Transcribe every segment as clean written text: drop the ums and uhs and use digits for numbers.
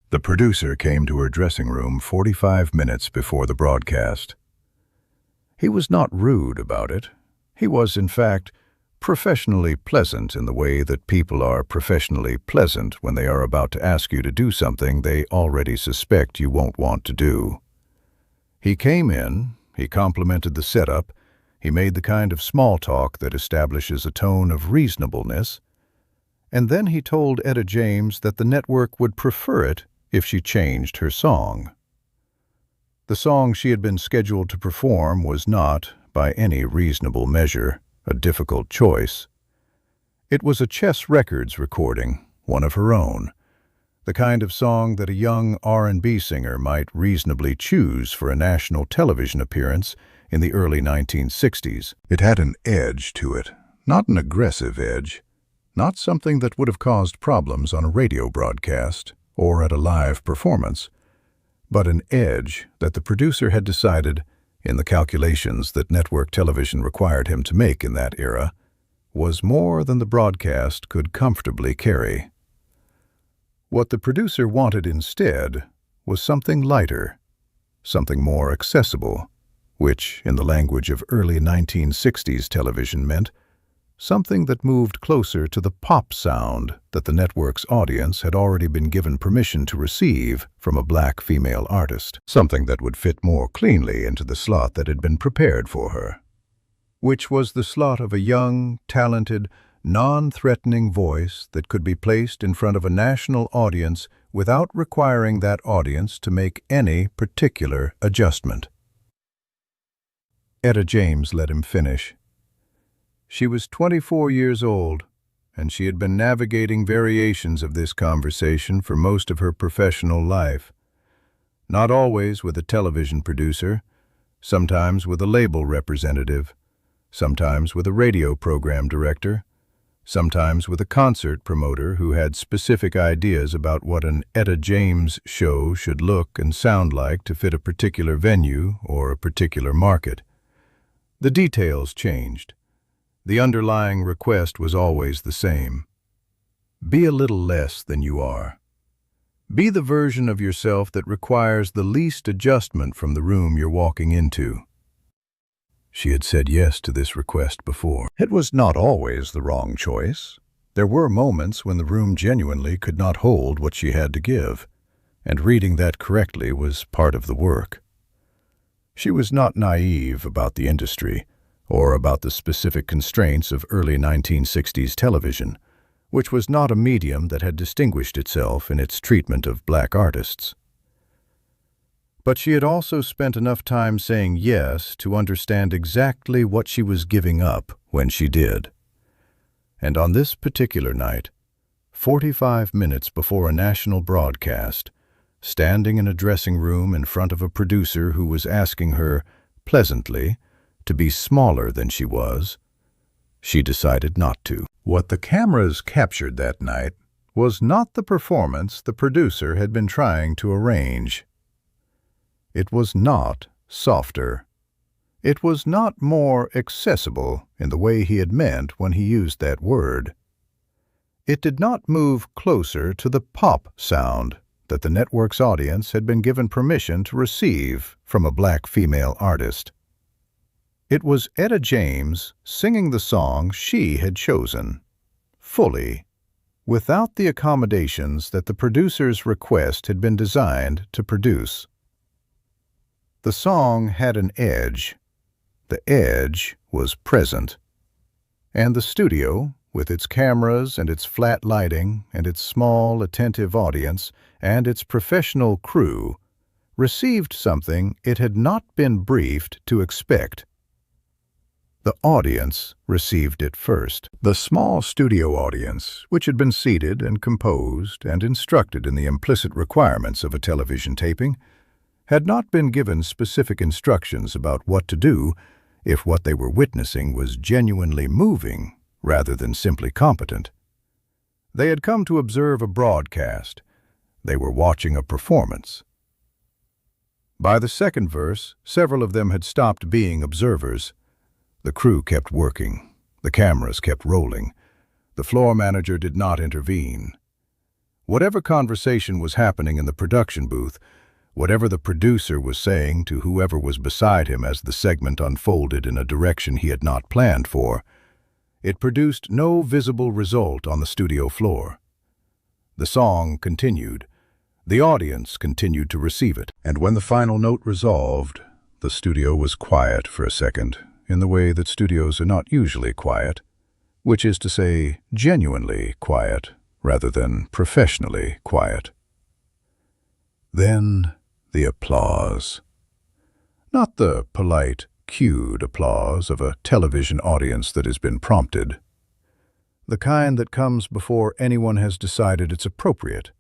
The producer came to her dressing room 45 minutes before the broadcast. He was not rude about it. He was, in fact, professionally pleasant in the way that people are professionally pleasant when they are about to ask you to do something they already suspect you won't want to do. He came in, he complimented the setup, he made the kind of small talk that establishes a tone of reasonableness, and then he told Etta James that the network would prefer it if she changed her song. The song she had been scheduled to perform was not, by any reasonable measure, a difficult choice. It was a Chess Records recording, one of her own, the kind of song that a young R&B singer might reasonably choose for a national television appearance in the early 1960s. It had an edge to it, not an aggressive edge, not something that would have caused problems on a radio broadcast or at a live performance, but an edge that the producer had decided, in the calculations that network television required him to make in that era, was more than the broadcast could comfortably carry. What the producer wanted instead was something lighter, something more accessible, which, in the language of early 1960s television, meant something that moved closer to the pop sound that the network's audience had already been given permission to receive from a black female artist, something that would fit more cleanly into the slot that had been prepared for her, which was the slot of a young, talented, non-threatening voice that could be placed in front of a national audience without requiring that audience to make any particular adjustment. Etta James let him finish. She was 24 years old, and she had been navigating variations of this conversation for most of her professional life. Not always with a television producer, sometimes with a label representative, sometimes with a radio program director, sometimes with a concert promoter who had specific ideas about what an Etta James show should look and sound like to fit a particular venue or a particular market. The details changed. The underlying request was always the same. Be a little less than you are. Be the version of yourself that requires the least adjustment from the room you're walking into. She had said yes to this request before. It was not always the wrong choice. There were moments when the room genuinely could not hold what she had to give, and reading that correctly was part of the work. She was not naive about the industry, or about the specific constraints of early 1960s television, which was not a medium that had distinguished itself in its treatment of black artists. But she had also spent enough time saying yes to understand exactly what she was giving up when she did. And on this particular night, 45 minutes before a national broadcast, standing in a dressing room in front of a producer who was asking her, pleasantly, to be smaller than she was, she decided not to. What the cameras captured that night was not the performance the producer had been trying to arrange. It was not softer. It was not more accessible in the way he had meant when he used that word. It did not move closer to the pop sound that the network's audience had been given permission to receive from a black female artist. It was Etta James singing the song she had chosen, fully, without the accommodations that the producer's request had been designed to produce. The song had an edge. The edge was present. And the studio, with its cameras and its flat lighting and its small, attentive audience and its professional crew, received something it had not been briefed to expect. The audience received it first. The small studio audience, which had been seated and composed and instructed in the implicit requirements of a television taping, had not been given specific instructions about what to do if what they were witnessing was genuinely moving rather than simply competent. They had come to observe a broadcast. They were watching a performance. By the second verse, several of them had stopped being observers. The crew kept working. The cameras kept rolling. The floor manager did not intervene. Whatever conversation was happening in the production booth, whatever the producer was saying to whoever was beside him as the segment unfolded in a direction he had not planned for, it produced no visible result on the studio floor. The song continued. The audience continued to receive it. And when the final note resolved, the studio was quiet for a second, in the way that studios are not usually quiet, which is to say, genuinely quiet, rather than professionally quiet. Then the applause. Not the polite, cued applause of a television audience that has been prompted. The kind that comes before anyone has decided it's appropriate.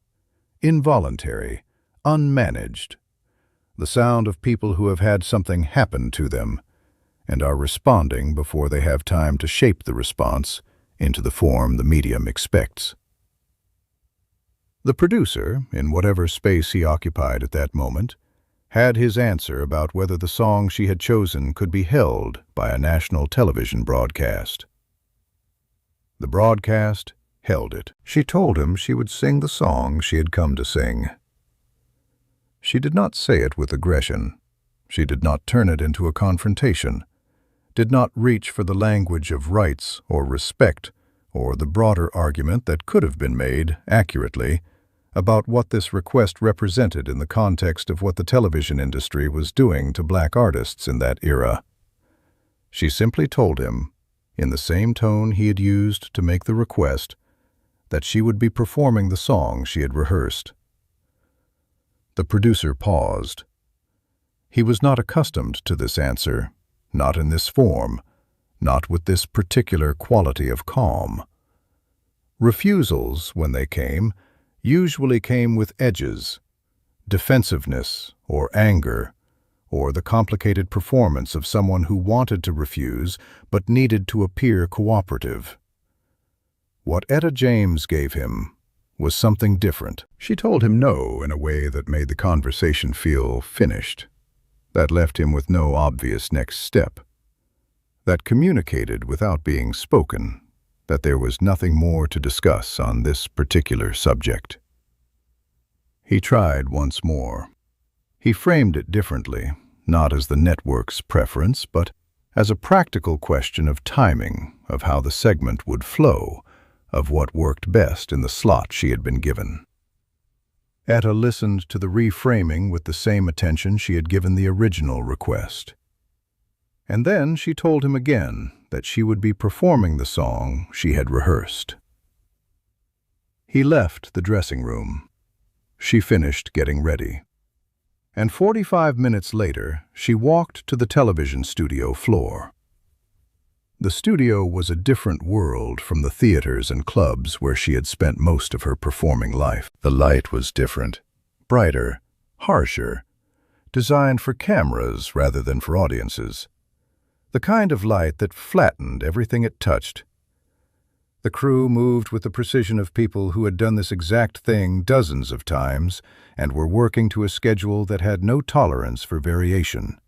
Involuntary, unmanaged. The sound of people who have had something happen to them and are responding before they have time to shape the response into the form the medium expects. The producer, in whatever space he occupied at that moment, had his answer about whether the song she had chosen could be held by a national television broadcast. The broadcast held it. She told him she would sing the song she had come to sing. She did not say it with aggression. She did not turn it into a confrontation, did not reach for the language of rights or respect or the broader argument that could have been made, accurately, about what this request represented in the context of what the television industry was doing to black artists in that era. She simply told him, in the same tone he had used to make the request, that she would be performing the song she had rehearsed. The producer paused. He was not accustomed to this answer, not in this form, not with this particular quality of calm. Refusals, when they came, usually came with edges, defensiveness or anger, or the complicated performance of someone who wanted to refuse but needed to appear cooperative. What Etta James gave him was something different. She told him no in a way that made the conversation feel finished, that left him with no obvious next step, that communicated without being spoken that there was nothing more to discuss on this particular subject. He tried once more. He framed it differently, not as the network's preference, but as a practical question of timing, of how the segment would flow, of what worked best in the slot she had been given. Etta listened to the reframing with the same attention she had given the original request. And then she told him again that she would be performing the song she had rehearsed. He left the dressing room. She finished getting ready. And 45 minutes later, she walked to the television studio floor. The studio was a different world from the theaters and clubs where she had spent most of her performing life. The light was different, brighter, harsher, designed for cameras rather than for audiences. The kind of light that flattened everything it touched. The crew moved with the precision of people who had done this exact thing dozens of times and were working to a schedule that had no tolerance for variation.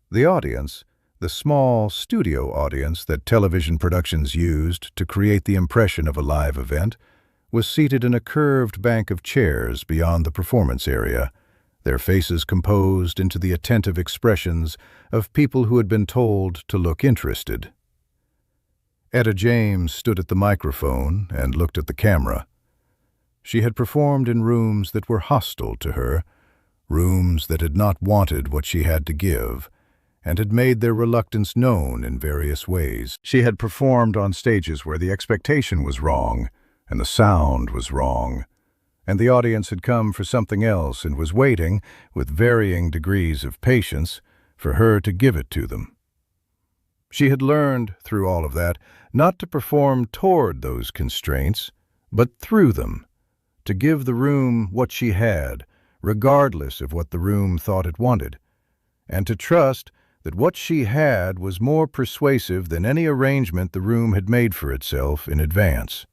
The audience, the small studio audience that television productions used to create the impression of a live event, was seated in a curved bank of chairs beyond the performance area, their faces composed into the attentive expressions of people who had been told to look interested. Etta James stood at the microphone and looked at the camera. She had performed in rooms that were hostile to her, rooms that had not wanted what she had to give, and had made their reluctance known in various ways. She had performed on stages where the expectation was wrong, and the sound was wrong, and the audience had come for something else and was waiting, with varying degrees of patience, for her to give it to them. She had learned, through all of that, not to perform toward those constraints, but through them, to give the room what she had, regardless of what the room thought it wanted, and to trust that what she had was more persuasive than any arrangement the room had made for itself in advance.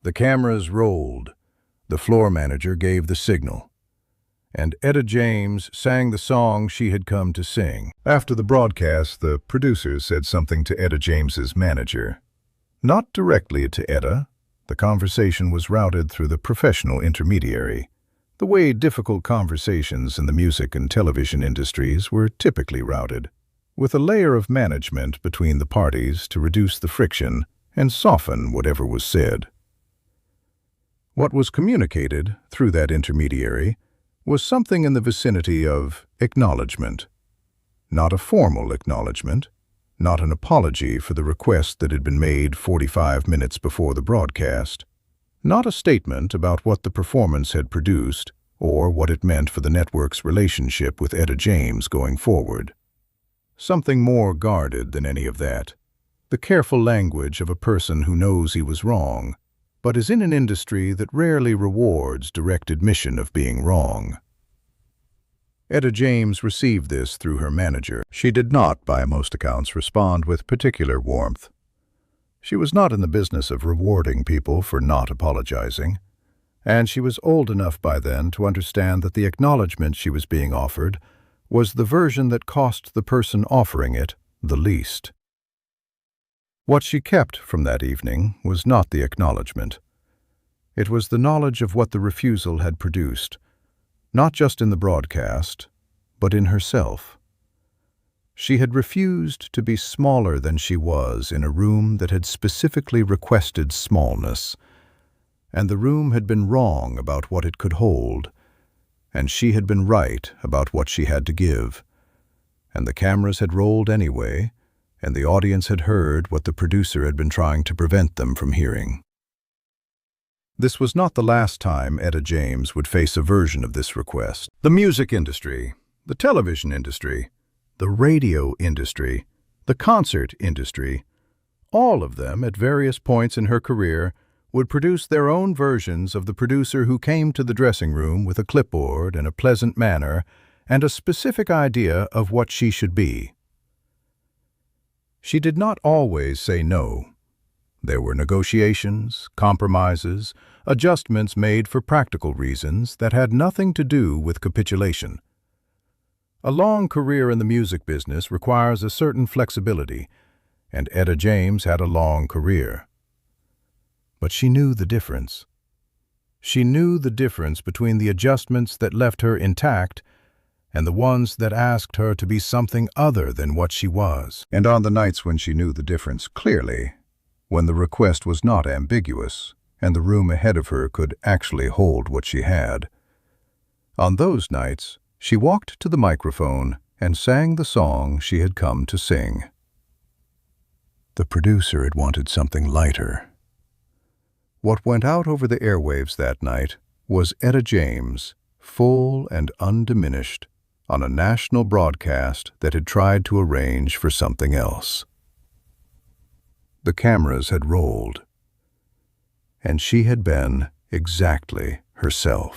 The cameras rolled. The floor manager gave the signal, and Etta James sang the song she had come to sing. After the broadcast, the producers said something to Etta James's manager. Not directly to Etta, The conversation was routed through the professional intermediary, the way difficult conversations in the music and television industries were typically routed, with a layer of management between the parties to reduce the friction and soften whatever was said. What was communicated through that intermediary was something in the vicinity of acknowledgement. Not a formal acknowledgement, not an apology for the request that had been made 45 minutes before the broadcast, not a statement about what the performance had produced or what it meant for the network's relationship with Etta James going forward. Something more guarded than any of that. The careful language of a person who knows he was wrong, but is in an industry that rarely rewards direct admission of being wrong. Etta James received this through her manager. She did not, by most accounts, respond with particular warmth. She was not in the business of rewarding people for not apologizing, and she was old enough by then to understand that the acknowledgement she was being offered was the version that cost the person offering it the least. What she kept from that evening was not the acknowledgement. It was the knowledge of what the refusal had produced, not just in the broadcast, but in herself. She had refused to be smaller than she was in a room that had specifically requested smallness, and the room had been wrong about what it could hold, and she had been right about what she had to give, and the cameras had rolled anyway, and the audience had heard what the producer had been trying to prevent them from hearing. This was not the last time Etta James would face a version of this request. The music industry, the television industry, the radio industry, the concert industry, all of them at various points in her career would produce their own versions of the producer who came to the dressing room with a clipboard and a pleasant manner and a specific idea of what she should be. She did not always say no. There were negotiations, compromises, adjustments made for practical reasons that had nothing to do with capitulation. A long career in the music business requires a certain flexibility, and Etta James had a long career. But she knew the difference. She knew the difference between the adjustments that left her intact and the ones that asked her to be something other than what she was. And on the nights when she knew the difference clearly, when the request was not ambiguous and the room ahead of her could actually hold what she had, on those nights, she walked to the microphone and sang the song she had come to sing. The producer had wanted something lighter. What went out over the airwaves that night was Etta James, full and undiminished, on a national broadcast that had tried to arrange for something else. The cameras had rolled, and she had been exactly herself.